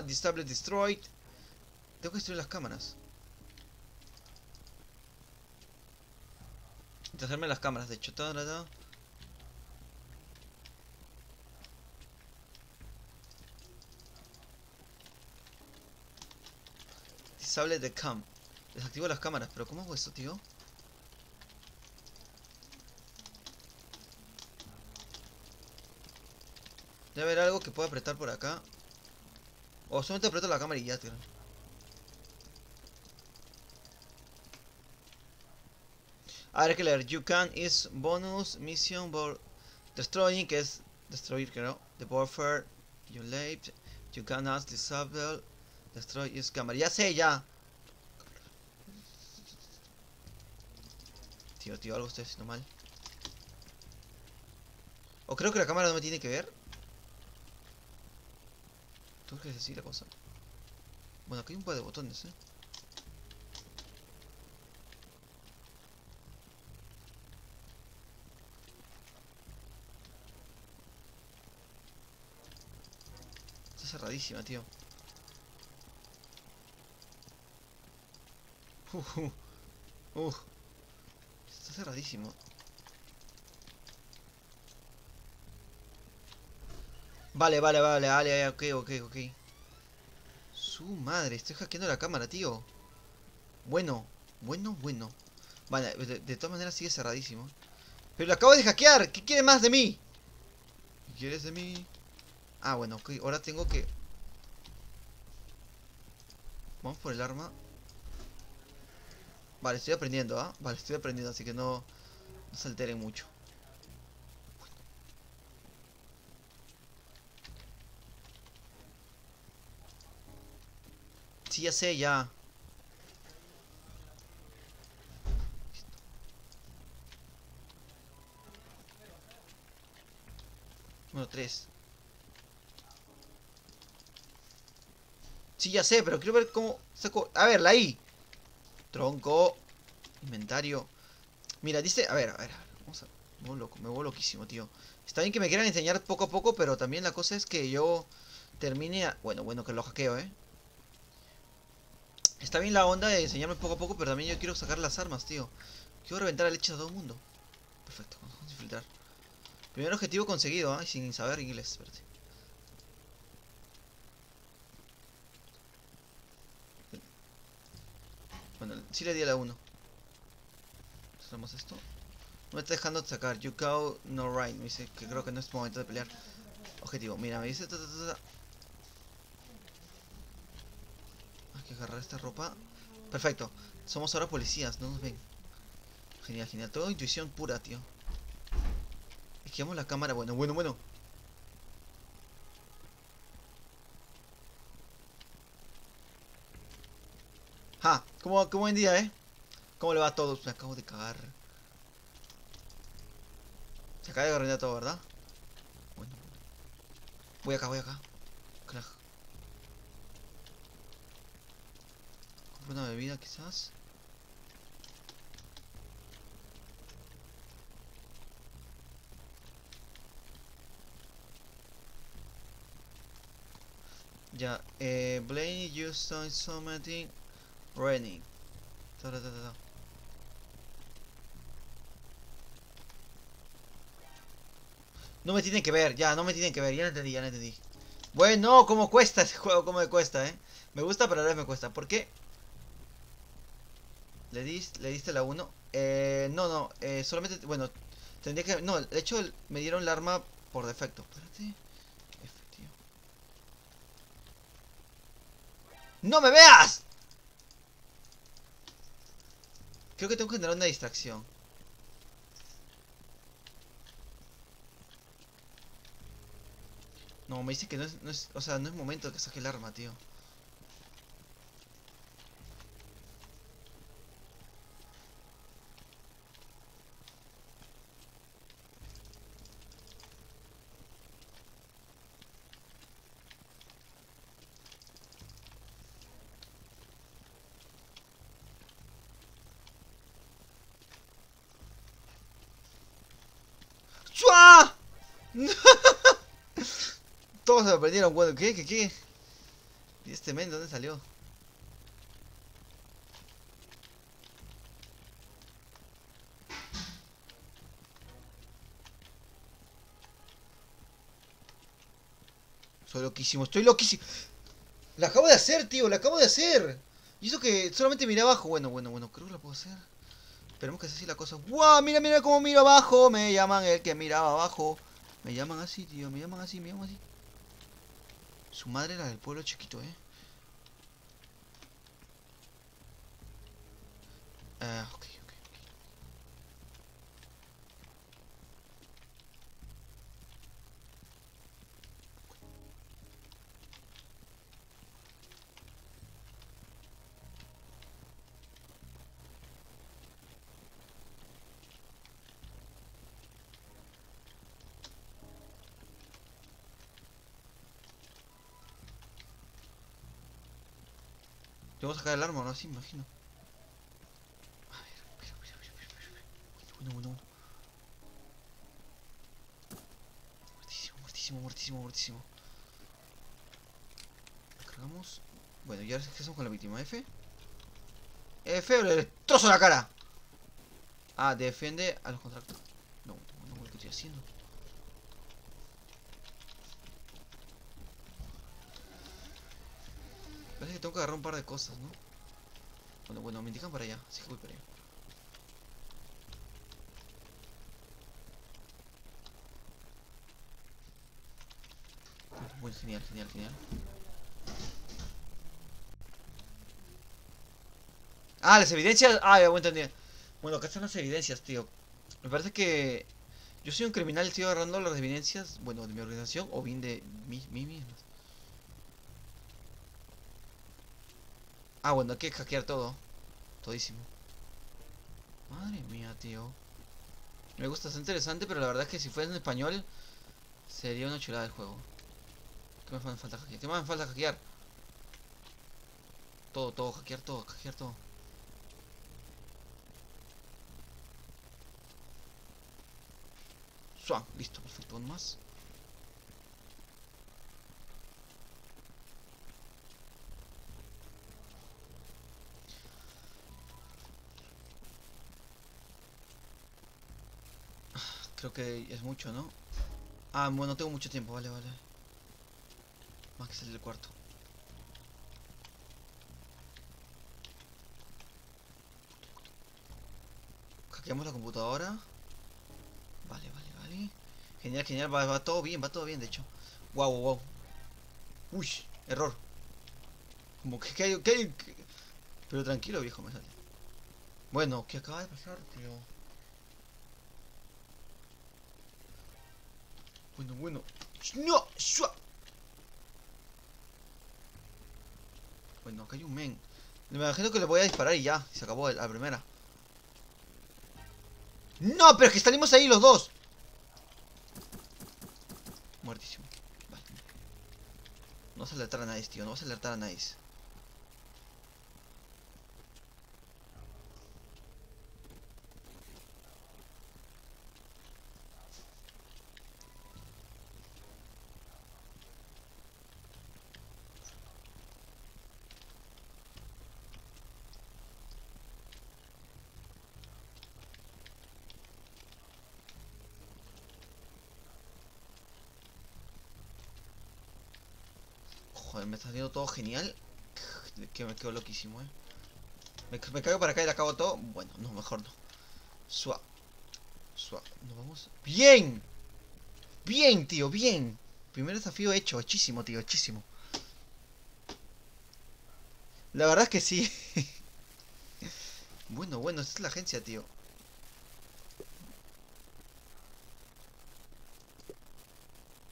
Disable destroyed. Tengo que destruir las cámaras. Dejarme las cámaras, de hecho. Disable the cam. Desactivo las cámaras. Pero ¿cómo hago eso, tío? Debe haber algo que pueda apretar por acá. O solamente aprieto la cámara y ya, tío. A ver, que leer. You can is bonus mission for destroying, que es destruir, creo. The buffer you late. You can ask disable. Destroy is camera. Ya sé, ya. Tío, algo estoy haciendo mal. O creo que la cámara no me tiene que ver. ¿Tú crees así la cosa? Bueno, aquí hay un par de botones, Está cerradísima, tío. Uf, uf. Está cerradísimo. Vale, ok. Su madre, estoy hackeando la cámara, tío. Bueno. Vale, de todas maneras sigue cerradísimo. Pero lo acabo de hackear. ¿Qué quiere más de mí? ¿Qué quieres de mí? Ah, bueno, ok. Ahora tengo que... Vamos por el arma. Vale, estoy aprendiendo, ¿ah? Vale, estoy aprendiendo, así que no se alteren mucho. Sí, ya sé, ya. Número 3. Sí, ya sé, pero quiero ver cómo saco... A ver, la I. Tronco. Inventario. Mira, dice... A ver. Vamos a... Me vuelvo loquísimo, tío. Está bien que me quieran enseñar poco a poco, pero también la cosa es que yo termine... Bueno, que lo hackeo, Está bien la onda de enseñarme poco a poco, pero también yo quiero sacar las armas, tío. Quiero reventar el hecho de todo el mundo. Perfecto, vamos a infiltrar. Primer objetivo conseguido, sin saber inglés, espérate. Bueno, sí le di a la 1. Cerramos esto. No me está dejando sacar. You go no right. Me dice que creo que no es momento de pelear. Objetivo, mira, me dice... Hay que agarrar esta ropa. Perfecto. Somos ahora policías, no nos ven. Genial. Todo intuición pura, tío. Esquivamos la cámara. Bueno. Ja, ¿cómo buen día, ¿Cómo le va a todos? Me acabo de cagar. Se acaba de arruinar todo, ¿verdad? Bueno. Voy acá. Crack. Compro una bebida, quizás. Ya, Blaine, you saw something raining. No me tienen que ver, ya, no me tienen que ver, ya lo entendí. Bueno, ¿cómo cuesta ese juego? ¿Cómo me cuesta, Me gusta, pero a la vez me cuesta. ¿Por qué? ¿Le diste la 1? No, solamente, bueno, tendría que... No, de hecho me dieron el arma por defecto. Espérate. F, tío. ¡No me veas! Creo que tengo que generar una distracción. No, me dice que o sea, no es momento de que saque el arma, tío. ¡Chua! Todos se sorprendieron, bueno, ¿qué? ¿Y este men dónde salió? Soy loquísimo, estoy loquísimo. La acabo de hacer, tío, la acabo de hacer. Y eso que solamente miré abajo. Bueno, creo que lo puedo hacer. Esperemos que sea así la cosa. ¡Guau! Mira cómo miro abajo. Me llaman el que miraba abajo. Me llaman así, tío, me llaman así. Su madre era del pueblo chiquito, Ok. Tengo que sacar el arma, ¿no? Así, me imagino. A ver, espera. Bueno. Muertísimo. Cargamos. Bueno, ya hacemos con la víctima. F. F, le destrozo la cara. Ah, defiende a los contratos. No, ¿qué estoy haciendo? Parece que tengo que agarrar un par de cosas, ¿no? Bueno, me indican para allá, así que voy para allá. Bueno, genial. Ah, las evidencias. Ah, ya voy a entender. Bueno, acá están las evidencias, tío. Me parece que yo soy un criminal y estoy agarrando las evidencias, bueno, de mi organización o bien de mí mismo. Ah, bueno, hay que hackear todo. Todísimo. Madre mía, tío. Me gusta, es interesante, pero la verdad es que si fuera en español sería una chulada el juego. ¿Qué me falta hackear? ¿Qué más me falta hackear? Todo, hackear todo. Swan, listo, perfecto, uno más. Creo que es mucho, ¿no? Ah, bueno, tengo mucho tiempo, vale. Más que salir del cuarto. Hackeamos la computadora. Vale. Genial, va todo bien, de hecho. Wow. Uy, error. Como que hay? Pero tranquilo, viejo, me sale. Bueno, ¿qué acaba de pasar, tío? Bueno. ¡No! ¡Shua! Bueno, acá hay un men. Me imagino que le voy a disparar y ya. Se acabó la primera. ¡No! Pero es que salimos ahí los dos. Muertísimo. Vale. No vas a alertar a nadie, tío. No vas a alertar a nadie. Joder, me está haciendo todo genial. Que me quedo loquísimo, Me caigo para acá y le acabo todo. Bueno, no, mejor no. Suave. Nos vamos. ¡Bien! Bien, tío, bien. Primer desafío hechísimo, tío, hechísimo. La verdad es que sí. Bueno, esta es la agencia, tío.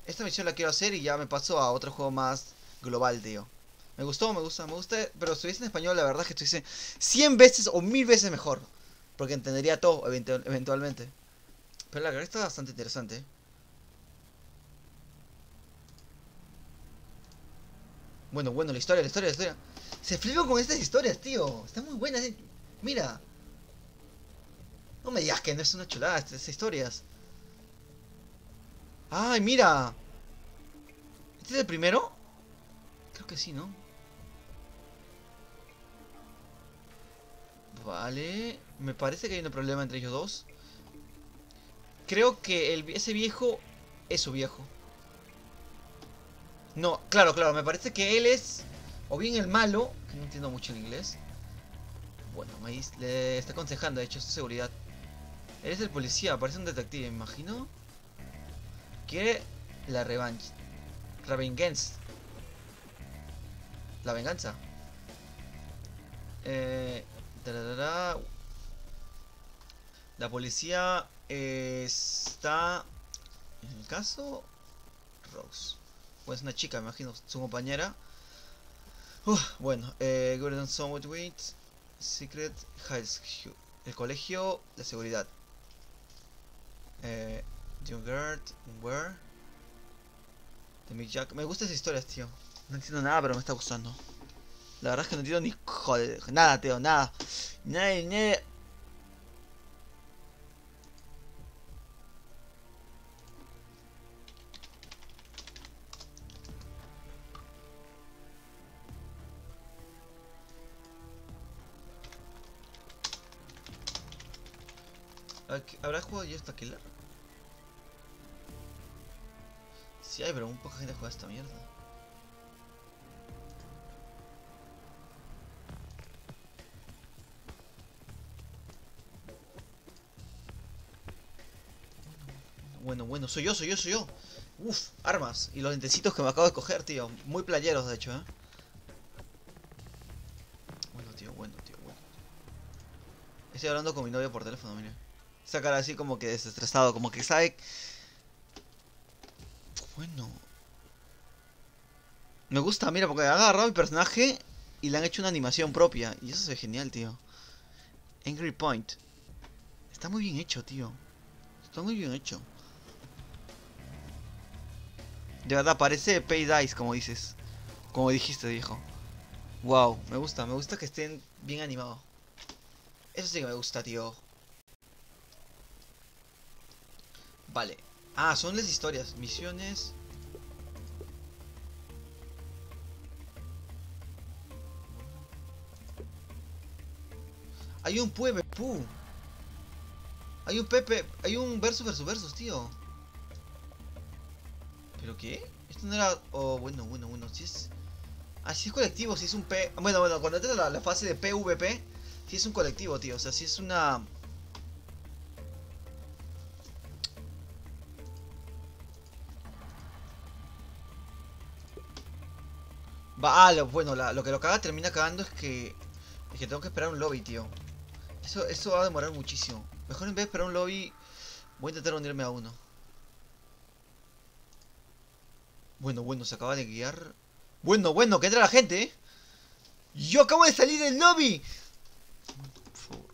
Esta misión la quiero hacer y ya me paso a otro juego más global, tío. Me gusta, pero si estuviese en español, la verdad es que estuviese 100 veces o 1000 veces mejor. Porque entendería todo, eventualmente. Pero la verdad está bastante interesante, Bueno, la historia. Se flipan con estas historias, tío. Están muy buenas, Mira. No me digas que no es una chulada estas historias. ¡Ay, mira! ¿Este es el primero? Creo que sí, ¿no? Vale. Me parece que hay un problema entre ellos dos. Creo que ese viejo es su viejo. No, claro, claro. Me parece que él es... O bien el malo, que no entiendo mucho el inglés. Bueno, le está aconsejando, de hecho, su seguridad. Él es el policía, parece un detective, me imagino. Quiere la revancha. La venganza. La venganza. Tararara. La policía está... En el caso... Rose. Pues una chica, me imagino, su compañera. Bueno, Gordon Somewhat Wait. Secret High School. El colegio de seguridad. Young Guard. Where? De Mick Jack. Me gustan esas historias, tío. No entiendo nada, pero me está gustando. La verdad es que no entiendo ni joder. Nada, tío, nada. Nada, nada. ¿Habrá jugado yo esta killer? Sí hay, pero muy poca gente juega esta mierda. Bueno, soy yo. Uf, armas. Y los lentecitos que me acabo de coger, tío. Muy playeros, de hecho, Bueno, tío, bueno. Estoy hablando con mi novia por teléfono, mire. Esa cara así como que desestresado, como que sabe... Bueno. Me gusta, mira, porque ha agarrado mi personaje y le han hecho una animación propia. Y eso es genial, tío. Angry Point. Está muy bien hecho, tío. Está muy bien hecho. De verdad, parece Paradise, como dices. Como dijiste, viejo. Wow, me gusta que estén bien animados. Eso sí que me gusta, tío. Vale. Ah, son las historias. Misiones. Hay un PvP. Hay un Pepe. Hay un versus, tío. ¿Pero qué? Esto no era... Oh, bueno. Si es... Ah, si es colectivo, si es un P... Bueno, cuando entra la fase de PvP, si es un colectivo, tío. O sea, si es una... Bueno, lo que lo caga termina cagando es que... Es que tengo que esperar un lobby, tío. Eso va a demorar muchísimo. Mejor en vez de esperar un lobby, voy a intentar unirme a uno. Bueno, se acaba de guiar. Bueno, que entra la gente, ¿eh? ¡Yo acabo de salir del lobby! Por favor.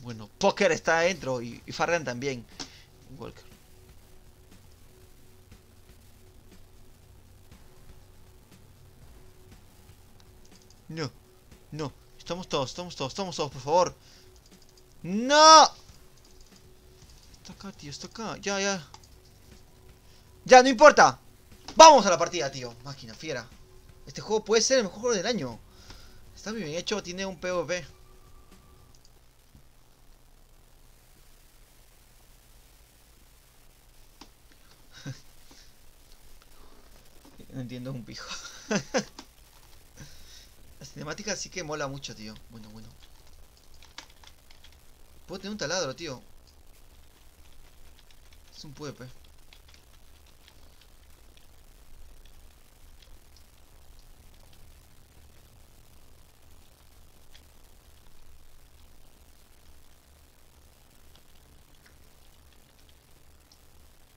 Bueno. Poker está adentro y Fargan también. Walker. No. Estamos todos, por favor. ¡No! Está acá, tío, está acá. Ya. Ya, no importa. Vamos a la partida, tío. Máquina, fiera. Este juego puede ser el mejor juego del año. Está muy bien hecho, tiene un PvP. No entiendo un pijo. La cinemática sí que mola mucho, tío. Bueno. Puedo tener un taladro, tío. Es un PvP.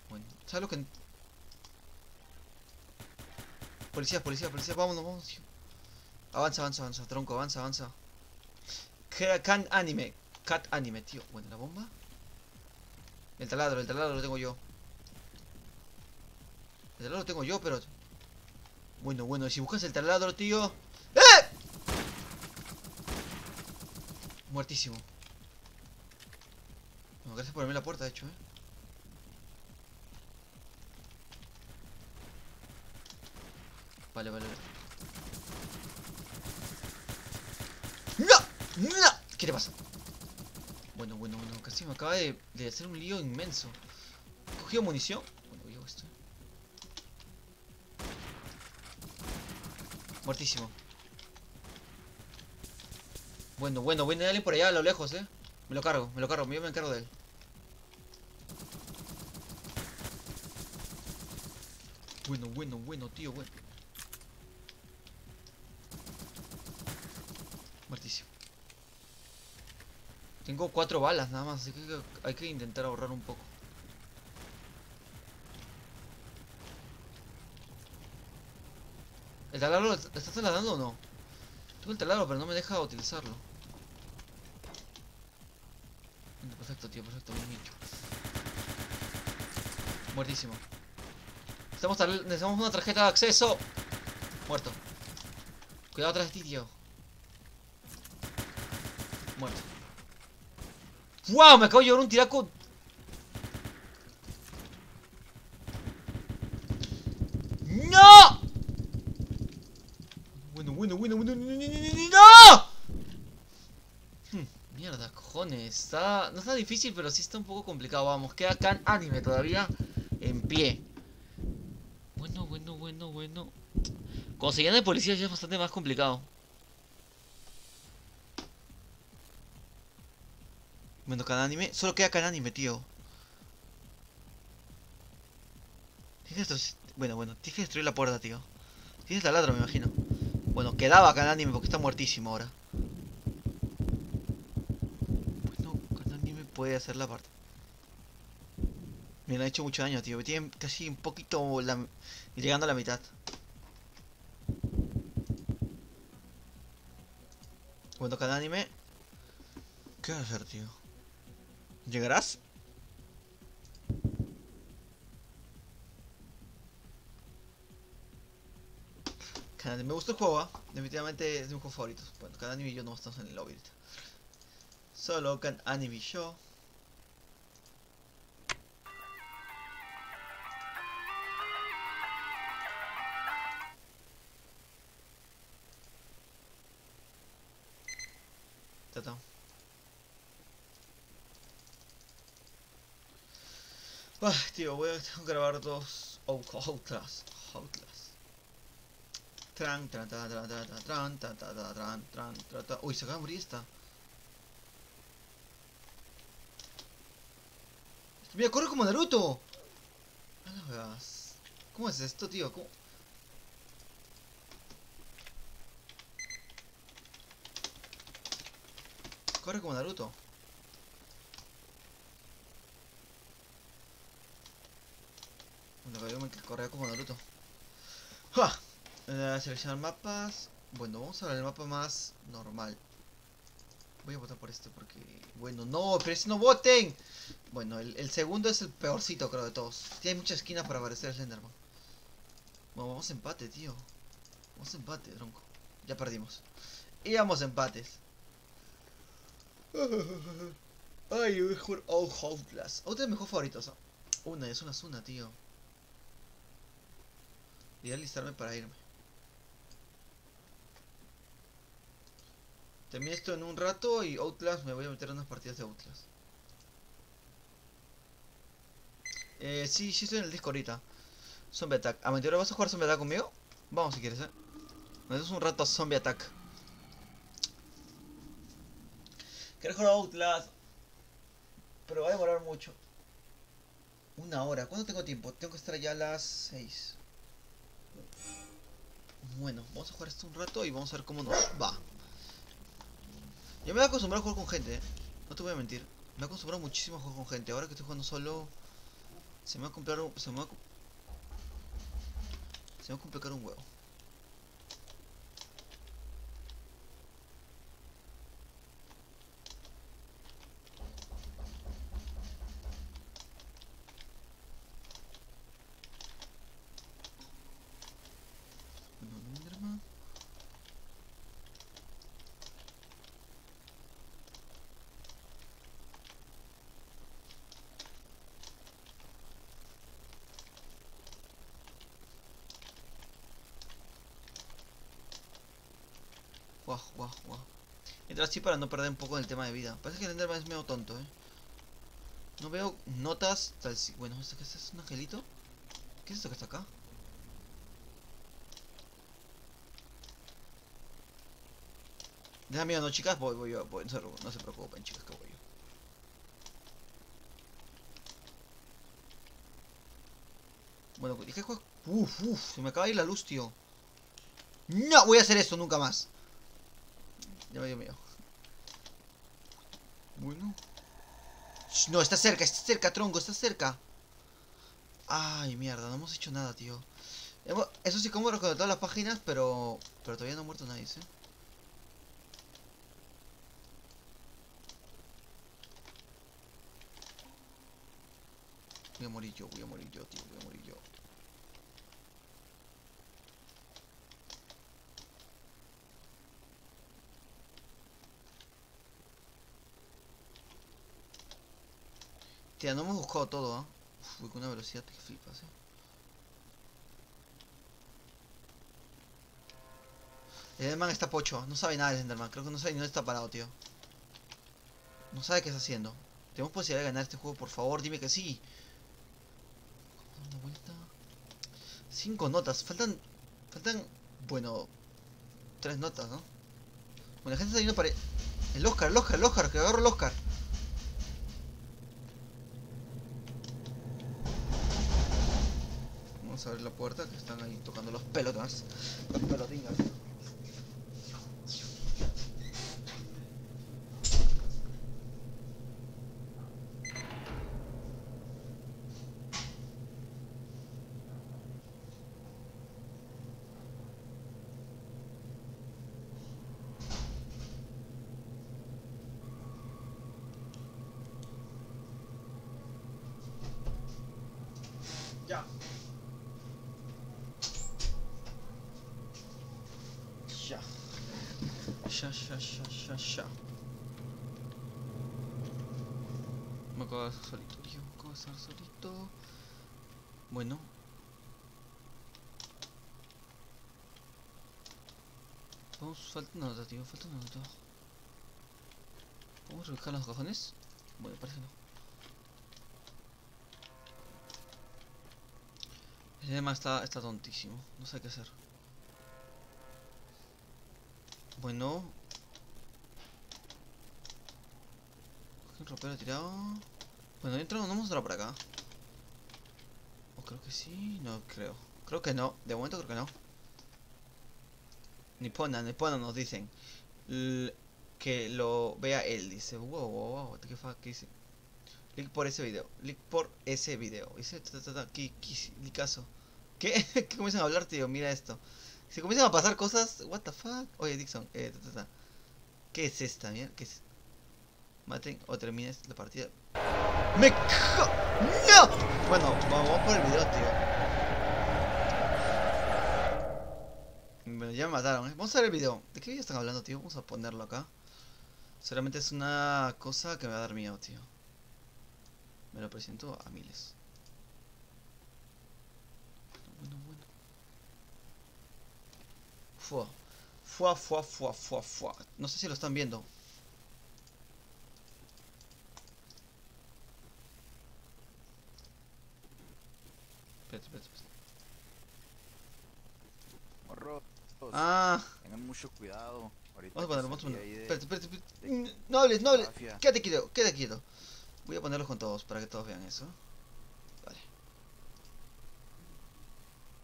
Bueno, ¿sabes lo que...? Policía, vámonos, tío. Avanza, tronco, avanza. Cat anime, tío. Bueno, la bomba. El taladro lo tengo yo. El taladro lo tengo yo, pero... Bueno, si buscas el taladro, tío... ¡Eh! Muertísimo. Bueno, gracias por abrirme la puerta, de hecho, Vale, vale, vale. ¡No! ¡No! ¿Qué te pasa? Bueno, bueno, bueno. Casi me acaba de hacer un lío inmenso. ¿He cogido munición? Bueno, llevo esto. Muertísimo. Bueno, bueno, viene alguien por allá a lo lejos, Me lo cargo, yo me encargo de él. Bueno, bueno, bueno, tío, bueno. Muertísimo. Tengo 4 balas nada más, así que hay que intentar ahorrar un poco. ¿El taladro lo estás taladando o no? Tengo el taladro, pero no me deja utilizarlo. Perfecto, tío, perfecto, bien hecho. Muertísimo. Necesitamos una tarjeta de acceso. Muerto. Cuidado atrás de ti, tío. Muerto. ¡Wow! Me acabo de llevar un tiraco. ¡No! Bueno, bueno, bueno, bueno. ¡No! Mierda, cojones. No está difícil, pero sí está un poco complicado. Vamos, queda acá en anime todavía en pie. Bueno, bueno, bueno, bueno. Cuando se llena de policías ya es bastante más complicado. Bueno, cada anime. Solo queda cada anime, tío. Bueno, bueno, tienes que destruir la puerta, tío. Tienes taladro, me imagino. Bueno, quedaba cada anime porque está muertísimo ahora. Bueno, cada anime puede hacer la parte. Me han hecho mucho daño, tío. Tienen casi un poquito llegando a la mitad. Bueno, cada anime. ¿Qué vas a hacer, tío? ¿Llegarás? Cada anime me gusta el juego, definitivamente es de mis juegos favoritos. Bueno, cada anime y yo no estamos en el lobby ahorita. Solo can anime show. Tata. Tío, tengo que grabar dos Outlast. Tran, tran, tran, tran, tran, tran, tran, tran, tran, tran, tran, tran. Uy, se acaba de morir esta. Mira, corre como Naruto. No lo veas. ¿Cómo es esto, tío? ¿Cómo? Corre como Naruto. Bueno, yo me corría como Naruto. ¡Ja! Seleccionar mapas. Bueno, vamos a ver el mapa más normal. Voy a votar por este porque... Bueno, no, pero si no voten. Bueno, el segundo es el peorcito, creo, de todos. Tiene mucha esquina para aparecer Slenderman. Bueno, vamos a empate, tío. Vamos a empate, tronco. Ya perdimos. Y vamos a empates. Ay, mejor Outlast. Outlast es mi juego favorito, ¿no? Es una zona, tío. Voy a alistarme para irme. Terminé esto en un rato y Outlast me voy a meter en unas partidas de Outlast. Sí estoy en el disco ahorita. Zombie Attack. Aventura, ¿vas a jugar Zombie Attack conmigo? Vamos si quieres, Me das un rato a Zombie Attack. Quiero jugar Outlast, pero va a demorar mucho. Una hora. ¿Cuándo tengo tiempo? Tengo que estar allá a las 6. Bueno, vamos a jugar esto un rato y vamos a ver cómo nos va. Yo me voy a acostumbrar a jugar con gente, no te voy a mentir. Me he acostumbrado muchísimo a jugar con gente. Ahora que estoy jugando solo, se me va a complicar un huevo. Guau, guau, guau. Entra así para no perder un poco el tema de vida. Parece que el Enderman es medio tonto, No veo notas tal si... Bueno, ¿esto qué es un angelito? ¿Qué es esto que está acá? Deja miedo, ¿no, chicas? Voy yo, no se preocupen, chicas, que voy yo. Bueno, dije, se me acaba de ir la luz, tío. No voy a hacer esto nunca más. Ya me dio miedo. Bueno. No, está cerca, tronco, está cerca. Ay, mierda, no hemos hecho nada, tío. Eso sí, como reconectar las páginas, pero todavía no ha muerto nadie, Voy a morir yo, tío, voy a morir yo. Tía, no hemos buscado todo, Voy con una velocidad que flipas, El Enderman está pocho, no sabe nada el Enderman, creo que no sabe ni dónde está parado, tío. No sabe qué está haciendo. Tenemos posibilidad de ganar este juego, por favor, dime que sí. Dando vuelta. 5 notas, faltan, bueno, 3 notas, ¿no? Bueno, la gente está yendo para... El Oscar, que agarro el Oscar. Vamos a abrir la puerta, que están ahí tocando los pelotas. Los pelotingas. Ya. Ya. Me acabo de hacer solito, tío. Me acabo de hacer solito. Bueno. Vamos, falta una nota, tío. Falta una nota. ¿Podemos revisar los cajones? Bueno, parece que no. El tema está tontísimo. No sé qué hacer. Bueno. Un ropero tirado. Bueno, no vamos a entrar por acá. O creo que sí. No creo. Creo que no. De momento creo que no. Nipona nos dicen. Que lo vea él. Dice. Wow. What the fuck, ¿qué dice? Link por ese video. Dice. ¿Qué caso? ¿Qué? ¿Qué comienzan a hablar, tío? Mira esto. Si comienzan a pasar cosas. What the fuck. Oye, Dixon. ¿Qué es esta? Mira. ¿Qué es? Maten o termines la partida. ¡Me cago! ¡No! Bueno, vamos por el video, tío. Bueno, ya me mataron, Vamos a ver el video. ¿De qué video están hablando, tío? Vamos a ponerlo acá. Solamente es una cosa que me va a dar miedo, tío. Me lo presento a miles. Bueno. Fua. No sé si lo están viendo. Espérate. Morros, tengan mucho cuidado. Ahorita Vamos a ponerlo. Espérate. de No hables. mafia. Quédate quieto. Voy a ponerlos con todos para que todos vean eso. Vale.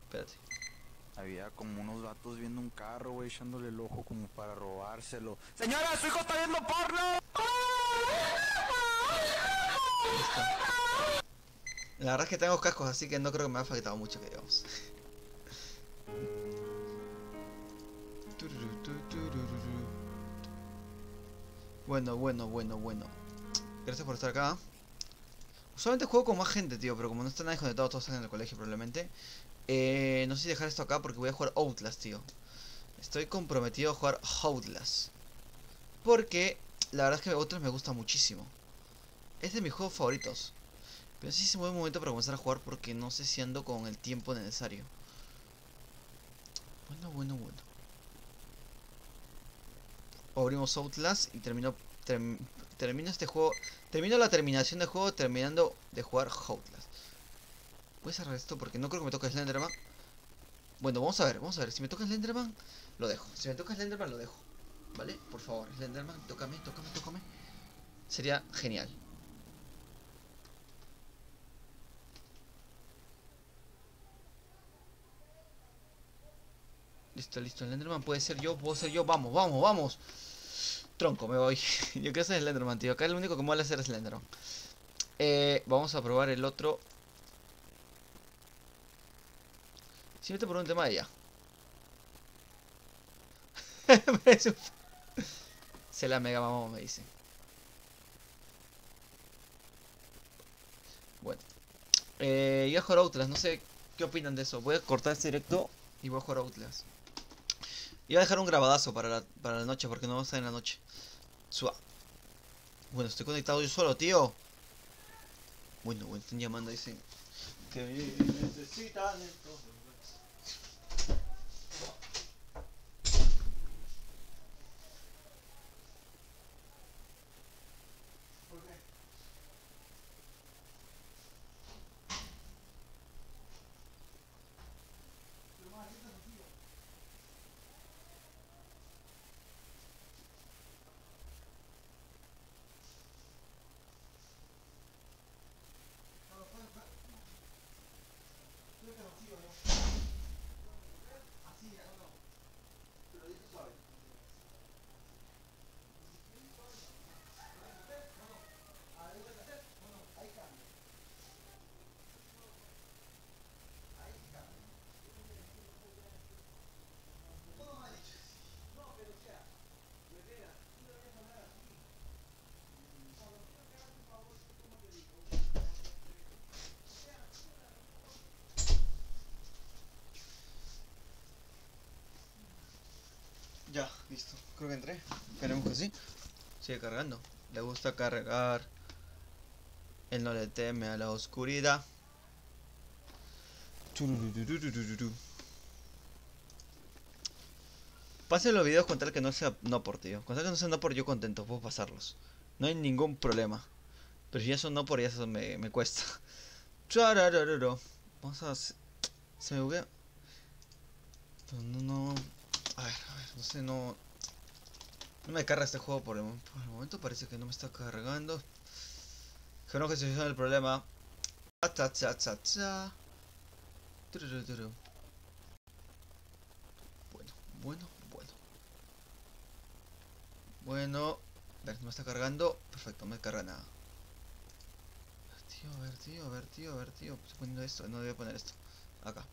Espérate. Había como unos vatos viendo un carro, güey, echándole el ojo como para robárselo. ¡Señora, su hijo está viendo porno! Listo. La verdad es que tengo cascos, así que no creo que me haya afectado mucho, que digamos. Bueno. Gracias por estar acá. Usualmente juego con más gente, tío, pero como no están nadie conectados, todos están en el colegio probablemente. No sé si dejar esto acá porque voy a jugar Outlast, tío. Estoy comprometido a jugar Outlast. Porque la verdad es que Outlast me gusta muchísimo. Es de mis juegos favoritos. Pero sí es un buen momento para comenzar a jugar porque no sé si ando con el tiempo necesario. Bueno. O abrimos Outlast y termino este juego. Termino la terminación del juego terminando de jugar Outlast. Voy a cerrar esto porque no creo que me toque Slenderman. Bueno, vamos a ver. Si me toca Slenderman, lo dejo. Si me toca Slenderman, lo dejo. ¿Vale? Por favor, Slenderman, tócame. Sería genial. Listo, Slenderman puede ser yo, puedo ser yo. Vamos. Tronco, me voy. Yo quiero ser Slenderman, tío. Acá el único que me vale hacer es Slenderman. Vamos a probar el otro. Siempre te por un tema de ella. Se la mega mamó, me dice. Bueno. Voy a jugar Outlast, no sé qué opinan de eso. Voy a cortar este directo y voy a jugar Outlast. Y voy a dejar un grabadazo para la noche, porque no va a estar en la noche. Suá. Bueno, estoy conectado yo solo, tío. Bueno, están llamando, dicen que necesitan estos. Ya, listo. Creo que entré. Esperemos que sí. Sigue cargando. Le gusta cargar. Él no le teme a la oscuridad. Pasen los videos con tal que no sea no por, tío. Con tal que no sea no por, yo contento. Puedo pasarlos. No hay ningún problema. Pero si ya son no por, ya eso me cuesta. Vamos a... Se me buguea. No. A ver, no sé, no me carga este juego por el momento, parece que no me está cargando. Creo que se fijan el problema. Bueno. A ver, no me está cargando. Perfecto, no me carga nada. A ver, tío. Estoy poniendo esto, no debía poner esto. Acá.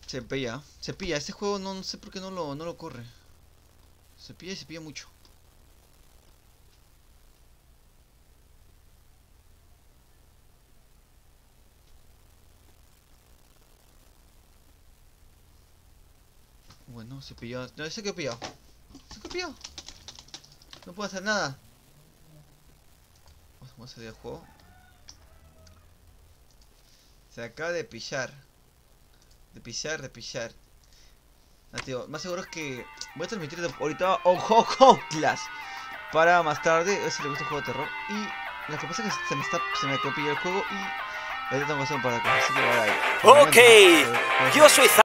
Se pilla, este juego no sé por qué no lo corre. Se pilla mucho. Bueno, se pilló. No, ese que pilló. No puedo hacer nada. Vamos a salir del juego. Se acaba de pillar. De pillar. Ah, tío, más seguro es que voy a transmitir ahorita Outlast para más tarde, a ver si le gusta el juego de terror. Y lo que pasa es que se me acaba de pillar el juego y ahorita tengo que hacer un par de cosas. Así que Ok, yo soy